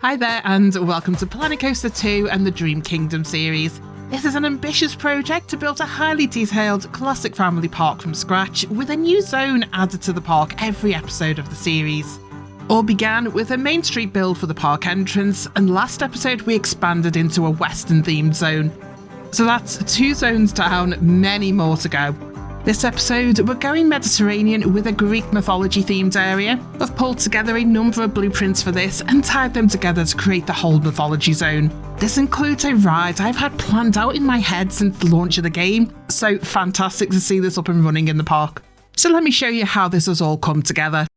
Hi there and welcome to Planet Coaster 2 and the Dream Kingdom series. This is an ambitious project to build a highly detailed classic family park from scratch with a new zone added to the park every episode of the series. All began with a Main Street build for the park entrance, and last episode we expanded into a western themed zone. So that's 2 zones down, many more to go. This episode, we're going Mediterranean with a Greek mythology themed area. I've pulled together a number of blueprints for this and tied them together to create the whole mythology zone. This includes a ride I've had planned out in my head since the launch of the game, so fantastic to see this up and running in the park. So let me show you how this has all come together.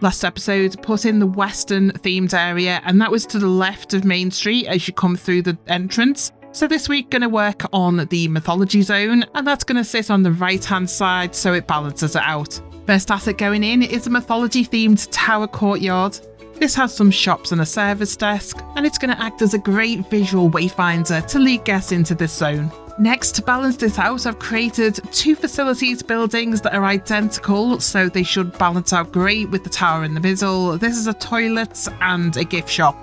Last episode put in the western themed area, and that was to the left of Main Street as you come through the entrance. So this week going to work on the mythology zone, and that's going to sit on the right hand side so it balances it out. First asset going in is a mythology themed tower courtyard. This has some shops and a service desk, and it's going to act as a great visual wayfinder to lead guests into this zone. Next, to balance this out, I've created 2 facilities buildings that are identical, so they should balance out great with the tower in the middle. This is a toilet and a gift shop.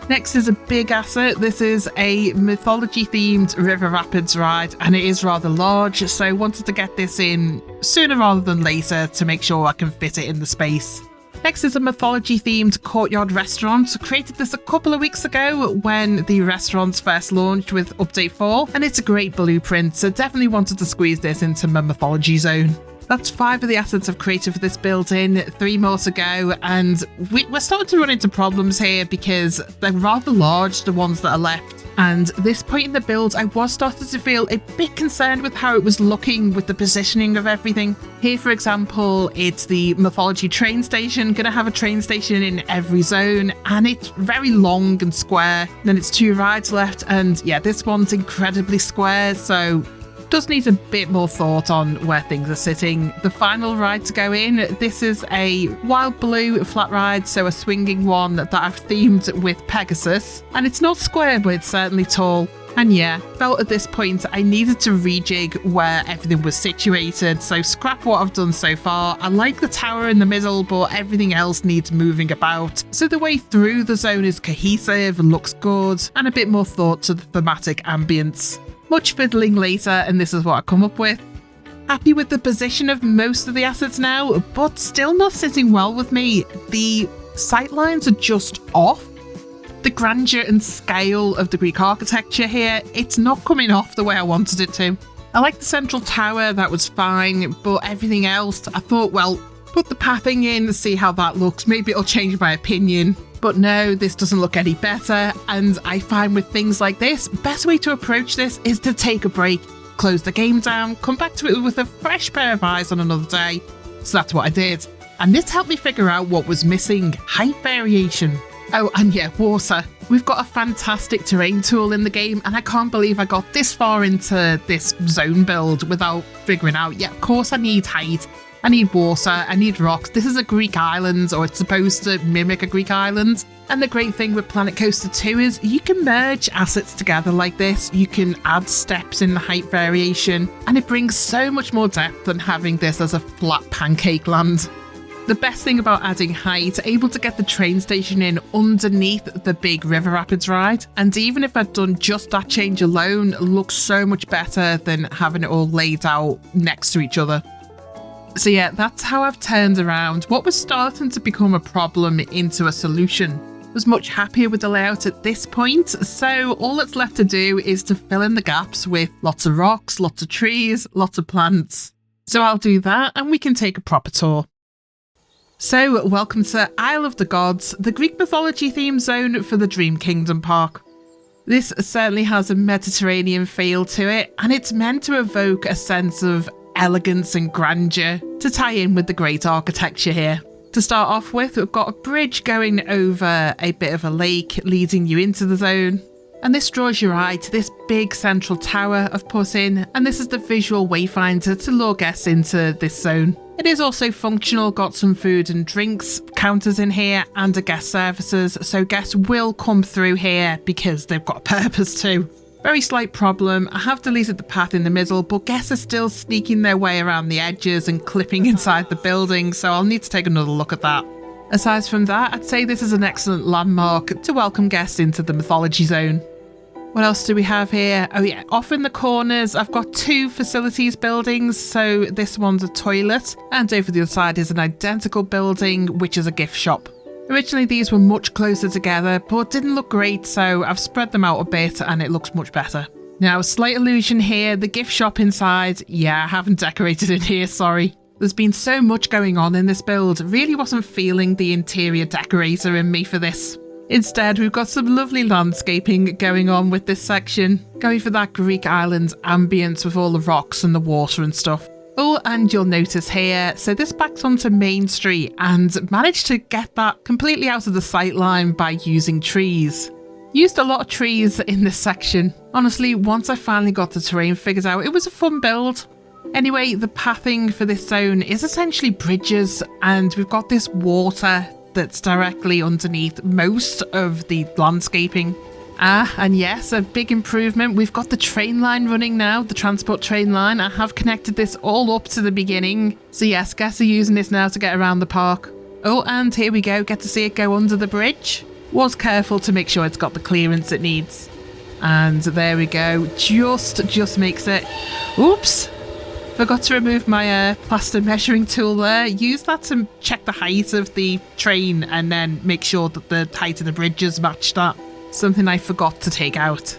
Next is a big asset. This is a mythology themed river rapids ride, and it is rather large, so I wanted to get this in sooner rather than later to make sure I can fit it in the space. Next is a mythology themed courtyard restaurant. I created this a couple of weeks ago when the restaurants first launched with Update 4, and it's a great blueprint, so definitely wanted to squeeze this into my mythology zone. That's 5 of the assets I've created for this building, 3 more to go, and we're starting to run into problems here because they're rather large, the ones that are left. And this point in the build, I was starting to feel a bit concerned with how it was looking with the positioning of everything. Here, for example, it's the mythology train station, going to have a train station in every zone, and it's very long and square. Then it's 2 rides left, and yeah, this one's incredibly square, so does need a bit more thought on where things are sitting. The final ride to go in, this is a wild blue flat ride, so a swinging one that I've themed with Pegasus. And it's not square, but it's certainly tall. And yeah, felt at this point I needed to rejig where everything was situated, so scrap what I've done so far. I like the tower in the middle, but everything else needs moving about. So the way through the zone is cohesive and looks good, and a bit more thought to the thematic ambience. Much fiddling later, and this is what I come up with. Happy with the position of most of the assets now, but still not sitting well with me. The sightlines are just off. The grandeur and scale of the Greek architecture here, it's not coming off the way I wanted it to. I like the central tower, that was fine, but everything else, I thought, well, put the pathing in, see how that looks, maybe it'll change my opinion. But no, this doesn't look any better, and I find with things like this, best way to approach this is to take a break, close the game down, come back to it with a fresh pair of eyes on another day. So that's what I did. And this helped me figure out what was missing: height variation. Oh, and yeah, water. We've got a fantastic terrain tool in the game, and I can't believe I got this far into this zone build without figuring out, yeah, of course I need height. I need water, I need rocks. This is a Greek island, or it's supposed to mimic a Greek island. And the great thing with Planet Coaster 2 is you can merge assets together like this. You can add steps in the height variation, and it brings so much more depth than having this as a flat pancake land. The best thing about adding height, able to get the train station in underneath the big river rapids ride. And even if I'd done just that change alone, it looks so much better than having it all laid out next to each other. So yeah, that's how I've turned around what was starting to become a problem into a solution. I was much happier with the layout at this point, so all that's left to do is to fill in the gaps with lots of rocks, lots of trees, lots of plants. So I'll do that and we can take a proper tour. So welcome to Isle of the Gods, the Greek mythology theme zone for the Dream Kingdom Park. This certainly has a Mediterranean feel to it, and it's meant to evoke a sense of elegance and grandeur to tie in with the great architecture here. To start off with, we've got a bridge going over a bit of a lake leading you into the zone, and this draws your eye to this big central tower I've put in, and this is the visual wayfinder to lure guests into this zone. It is also functional, got some food and drinks counters in here and a guest services, so guests will come through here because they've got a purpose to. Very slight problem, I have deleted the path in the middle, but guests are still sneaking their way around the edges and clipping inside the building, so I'll need to take another look at that. Aside from that, I'd say this is an excellent landmark to welcome guests into the Mythology Zone. What else do we have here? Oh yeah, off in the corners, I've got 2 facilities buildings. So this one's a toilet, and over the other side is an identical building, which is a gift shop. Originally, these were much closer together, but didn't look great, so I've spread them out a bit, and it looks much better. Now, a slight illusion here, the gift shop inside. Yeah, I haven't decorated in here, sorry. There's been so much going on in this build, really wasn't feeling the interior decorator in me for this. Instead, we've got some lovely landscaping going on with this section, going for that Greek island ambience with all the rocks and the water and stuff. Oh, and you'll notice here, so this backs onto Main Street and managed to get that completely out of the sight line by using trees. Used a lot of trees in this section. Honestly, once I finally got the terrain figured out, it was a fun build. Anyway, the pathing for this zone is essentially bridges, and we've got this water that's directly underneath most of the landscaping. And yes, a big improvement. We've got the train line running now, the transport train line. I have connected this all up to the beginning. So yes, guests are using this now to get around the park. Oh, and here we go. Get to see it go under the bridge. Was careful to make sure it's got the clearance it needs. And there we go. Just makes it. Oops. Forgot to remove my plaster measuring tool there. Use that to check the height of the train and then make sure that the height of the bridges match that. Something I forgot to take out.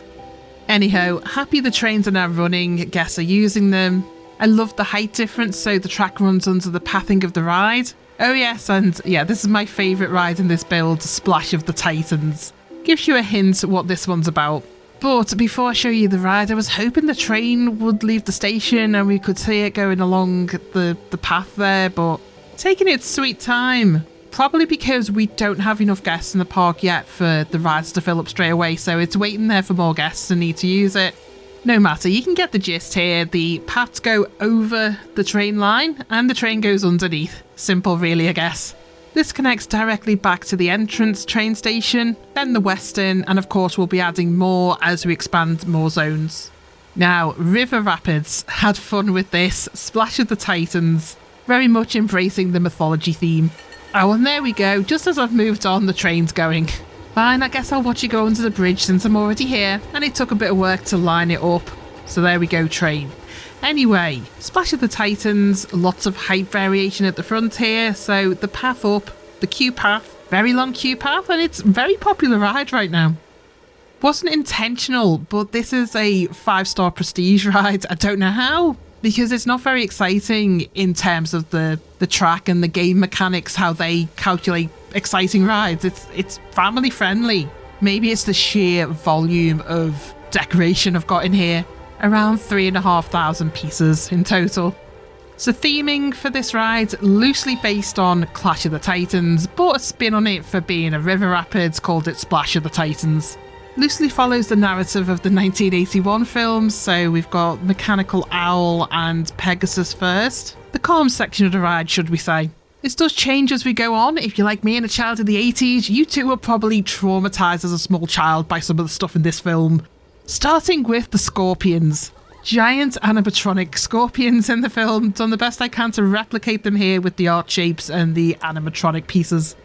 Anyhow, happy the trains are now running, guests are using them. I love the height difference, so the track runs under the pathing of the ride. Oh yes, and yeah, this is my favourite ride in this build, Splash of the Titans. Gives you a hint what this one's about. But before I show you the ride, I was hoping the train would leave the station and we could see it going along the path there, but taking its sweet time. Probably because we don't have enough guests in the park yet for the rides to fill up straight away, so it's waiting there for more guests and need to use it. No matter, you can get the gist here. The paths go over the train line and the train goes underneath. Simple really, I guess. This connects directly back to the entrance train station, then the western, and of course we'll be adding more as we expand more zones. Now, River Rapids, had fun with this. Splash of the Titans, very much embracing the mythology theme. Oh, and there we go. Just as I've moved on, the train's going. Fine, I guess I'll watch it go under the bridge since I'm already here, and it took a bit of work to line it up. So there we go, train. Anyway, Splash of the Titans, lots of height variation at the front here, so the path up, the queue path, very long queue path, and it's a very popular ride right now. Wasn't intentional, but this is a 5-star prestige ride. I don't know how, because it's not very exciting in terms of the track and the game mechanics, how they calculate exciting rides. It's family friendly. Maybe it's the sheer volume of decoration I've got in here. Around 3,500 pieces in total. So theming for this ride, loosely based on Clash of the Titans, but a spin on it for being a river rapids, called it Splash of the Titans. Loosely follows the narrative of the 1981 films, so we've got Mechanical Owl and Pegasus first. The calm section of the ride, should we say. This does change as we go on. If you're like me and a child of the 80s, you too were probably traumatised as a small child by some of the stuff in this film. Starting with the scorpions. Giant animatronic scorpions in the film. Done the best I can to replicate them here with the art shapes and the animatronic pieces.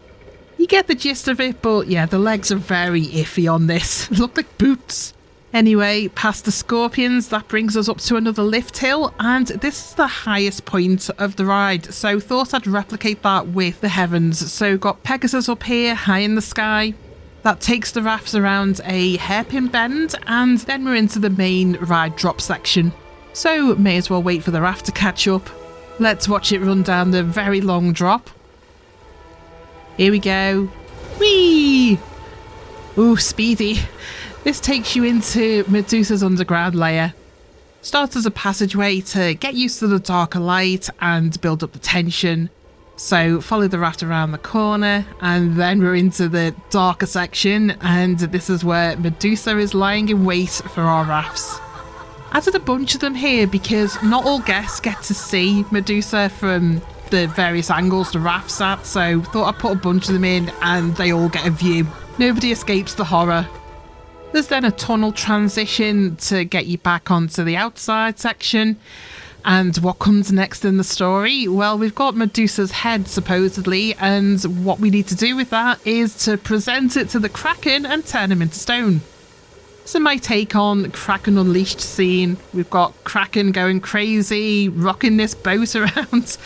You get the gist of it, but yeah, the legs are very iffy on this. Look like boots. Anyway, past the scorpions, that brings us up to another lift hill, and this is the highest point of the ride, so thought I'd replicate that with the heavens. So got Pegasus up here, high in the sky. That takes the rafts around a hairpin bend, and then we're into the main ride drop section. So may as well wait for the raft to catch up. Let's watch it run down the very long drop. Here we go. Whee! Ooh, speedy. This takes you into Medusa's underground lair. Starts as a passageway to get used to the darker light and build up the tension. So follow the raft around the corner, and then we're into the darker section, and this is where Medusa is lying in wait for our rafts. Added a bunch of them here because not all guests get to see Medusa from the various angles the raft's at, so thought I'd put a bunch of them in and they all get a view. Nobody escapes the horror. There's then a tunnel transition to get you back onto the outside section. And what comes next in the story? Well, we've got Medusa's head, supposedly, and what we need to do with that is to present it to the Kraken and turn him into stone. So my take on Kraken Unleashed scene, we've got Kraken going crazy, rocking this boat around.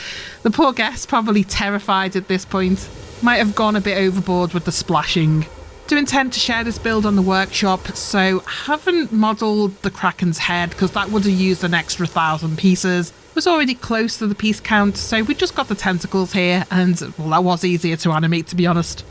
The poor guest probably terrified at this point. Might have gone a bit overboard with the splashing. Do intend to share this build on the workshop, so haven't modelled the Kraken's head because that would have used an extra 1,000 pieces. Was already close to the piece count, so we just got the tentacles here, and well, that was easier to animate, to be honest.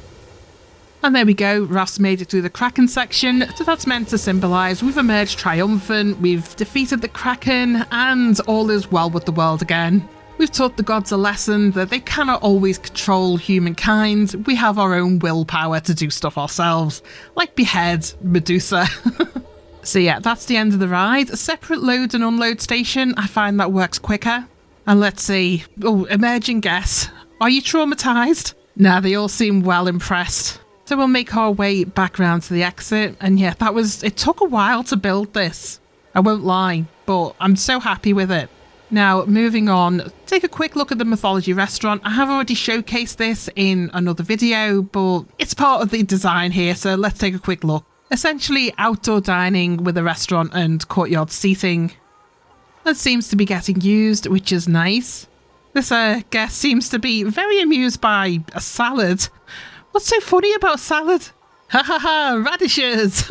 And there we go, Raf's made it through the Kraken section, so that's meant to symbolise we've emerged triumphant, we've defeated the Kraken, and all is well with the world again. We've taught the gods a lesson that they cannot always control humankind. We have our own willpower to do stuff ourselves, like behead Medusa. So yeah, that's the end of the ride. A separate load and unload station, I find that works quicker. And let's see, emerging guess. Are you traumatised? Nah, they all seem well impressed. So we'll make our way back round to the exit. And yeah, it took a while to build this. I won't lie, but I'm so happy with it. Now, moving on, take a quick look at the Mythology restaurant. I have already showcased this in another video, but it's part of the design here, so let's take a quick look. Essentially, outdoor dining with a restaurant and courtyard seating. That seems to be getting used, which is nice. This guest seems to be very amused by a salad. What's so funny about salad? Ha ha ha, radishes!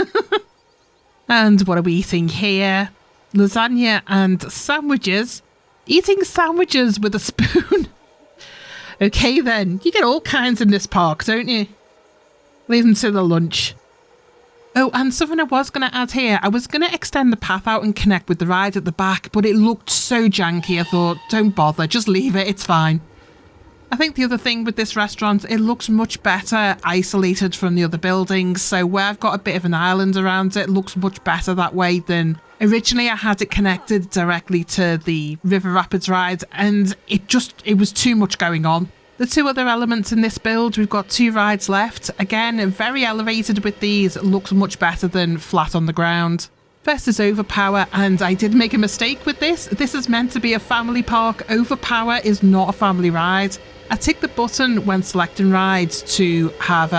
And what are we eating here? Lasagna and sandwiches. Eating sandwiches with a spoon. Okay then, you get all kinds in this park, don't you? Leave them to the lunch. Oh, and something I was going to add here. I was going to extend the path out and connect with the ride at the back, but it looked so janky. I thought, don't bother, just leave it, it's fine. I think the other thing with this restaurant, it looks much better isolated from the other buildings. So where I've got a bit of an island around it, it looks much better that way than originally I had it connected directly to the River Rapids ride, and it was too much going on. The two other elements in this build, we've got 2 rides left. Again, very elevated with these, looks much better than flat on the ground. First is Overpower, and I did make a mistake with this. This is meant to be a family park. Overpower is not a family ride. I ticked the button when selecting rides to have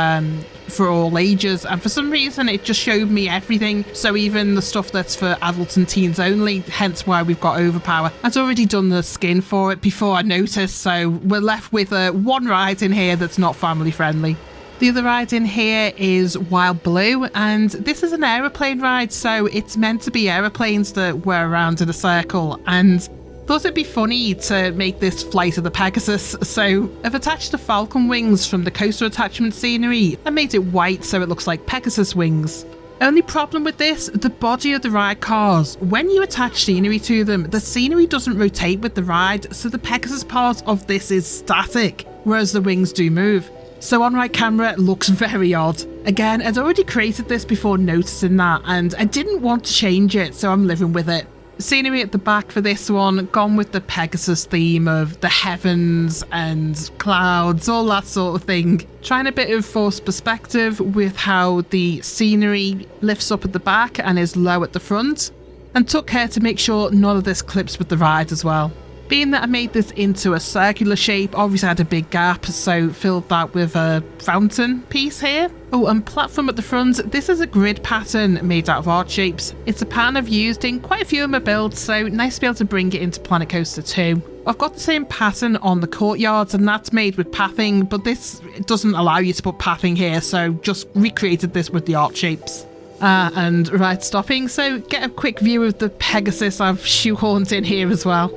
for all ages, and for some reason it just showed me everything, so even the stuff that's for adults and teens only, hence why we've got Overpower. I'd already done the skin for it before I noticed, so we're left with one ride in here that's not family friendly. The other ride in here is Wild Blue, and this is an aeroplane ride, so it's meant to be aeroplanes that whir around in a circle, and thought it'd be funny to make this Flight of the Pegasus, so I've attached the falcon wings from the coaster attachment scenery and made it white so it looks like Pegasus wings. Only problem with this, the body of the ride cars, when you attach scenery to them, the scenery doesn't rotate with the ride, so the Pegasus part of this is static, whereas the wings do move. So on ride camera it looks very odd. Again, I'd already created this before noticing that, and I didn't want to change it, so I'm living with it. Scenery at the back for this one, gone with the Pegasus theme of the heavens and clouds, all that sort of thing. Trying a bit of forced perspective with how the scenery lifts up at the back and is low at the front, and took care to make sure none of this clips with the ride as well. Being that I made this into a circular shape, obviously I had a big gap, so filled that with a fountain piece here. Oh, and platform at the front, this is a grid pattern made out of art shapes. It's a pattern I've used in quite a few of my builds, so nice to be able to bring it into Planet Coaster 2. I've got the same pattern on the courtyards, and that's made with pathing, but this doesn't allow you to put pathing here, so just recreated this with the art shapes. And ride stopping, so get a quick view of the Pegasus I've shoehorned in here as well.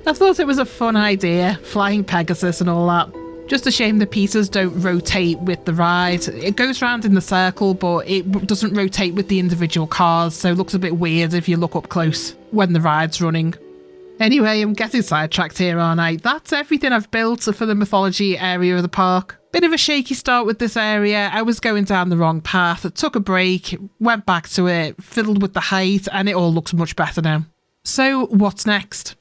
I thought it was a fun idea, flying Pegasus and all that. Just a shame the pieces don't rotate with the ride. It goes round in the circle, but it doesn't rotate with the individual cars, so it looks a bit weird if you look up close when the ride's running. Anyway, I'm getting sidetracked here, aren't I? That's everything I've built for the mythology area of the park. Bit of a shaky start with this area. I was going down the wrong path, took a break, went back to it, fiddled with the height, and it all looks much better now. So what's next?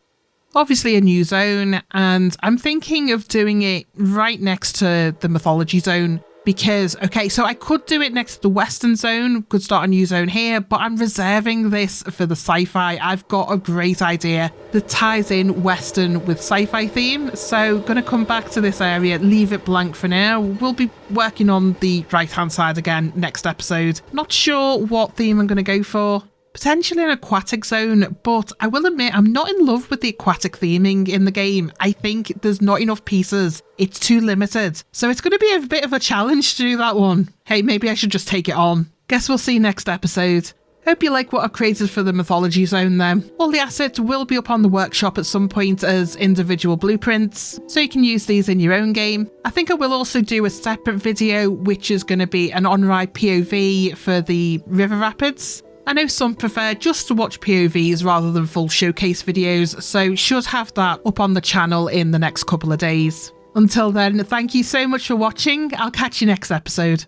Obviously a new zone, and I'm thinking of doing it right next to the Mythology Zone. because, okay, so I could do it next to the Western Zone, could start a new zone here, but I'm reserving this for the sci-fi. I've got a great idea that ties in Western with sci-fi theme, so gonna come back to this area, leave it blank for now. We'll be working on the right-hand side again next episode. Not sure what theme I'm gonna go for. Potentially an aquatic zone, but I will admit I'm not in love with the aquatic theming in the game. I think there's not enough pieces. It's too limited. So it's going to be a bit of a challenge to do that one. Hey, maybe I should just take it on. Guess we'll see next episode. Hope you like what I've created for the Mythology Zone then. All the assets will be up on the workshop at some point as individual blueprints, so you can use these in your own game. I think I will also do a separate video, which is going to be an on-ride POV for the river rapids. I know some prefer just to watch POVs rather than full showcase videos, so should have that up on the channel in the next couple of days. Until then, thank you so much for watching. I'll catch you next episode.